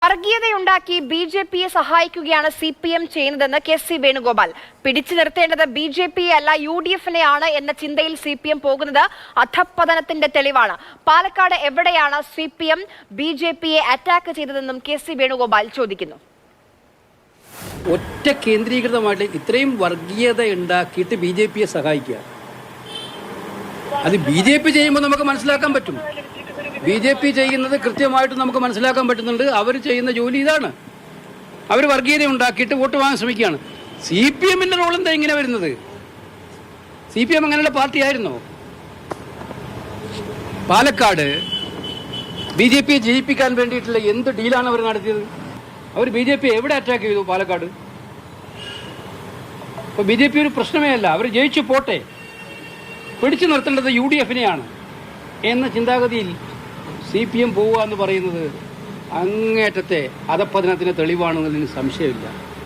വർഗീയതയുണ്ടാക്കി ബി.ജെ.പിയെ സഹായിക്കുകയാണ് CPM ചെയ്യുന്നതെന്ന് KC Venugopal. പിടിച്ചു നിർത്തേണ്ടത് ബി.ജെ.പിയെ അല്ല UDF-നെയാണ് എന്ന ചിന്തയിൽ CPM പോകുന്നത് അധപ്പതനത്തിന്റെ തെളിവാണ്. പാലക്കാട് എവിടെയാണ് CPM ബി.ജെ.പിയെ അറ്റാക്ക് ചെയ്തതെന്നും KC വേണുഗോപാൽ ചോദിക്കുന്നു. ഒറ്റ കേന്ദ്രീകൃതമായിട്ട് ഇത്രയും വർഗീയത ഉണ്ടാക്കിയിട്ട് ബി.ജെ.പിയെ സഹായിക്കുക, അത് ബി.ജെ.പി ചെയ്യുമ്പോൾ നമുക്ക് മനസ്സിലാക്കാൻ പറ്റും. ബി.ജെ.പി ചെയ്യുന്നത് കൃത്യമായിട്ട് നമുക്ക് മനസ്സിലാക്കാൻ പറ്റുന്നുണ്ട്. അവർ ചെയ്യുന്ന ജോലി ഇതാണ്. അവർ വർഗീയത ഉണ്ടാക്കിയിട്ട് വോട്ട് വാങ്ങാൻ ശ്രമിക്കുകയാണ്. CPM-ന്റെ റോൾ എന്താ ഇങ്ങനെ വരുന്നത്? CPM അങ്ങനെയുള്ള പാർട്ടിയായിരുന്നോ? പാലക്കാട് ബി.ജെ.പിയെ ജയിപ്പിക്കാൻ വേണ്ടിയിട്ടുള്ള എന്ത് ഡീലാണ് അവർ നടത്തിയത്? അവർ ബി.ജെ.പി എവിടെ അറ്റാക്ക് ചെയ്തു? പാലക്കാട്. അപ്പോൾ ബി.ജെ.പി ഒരു പ്രശ്നമേ അല്ല, അവർ ജയിച്ചു പോട്ടെ, പിടിച്ചു നിർത്തേണ്ടത് UDF-നെയാണ് എന്ന ചിന്താഗതിയിൽ CPM പോവുക എന്ന് പറയുന്നത് അങ്ങേറ്റത്തെ അധപ്പതനത്തിന് തെളിവാണെന്നതിന് സംശയമില്ല.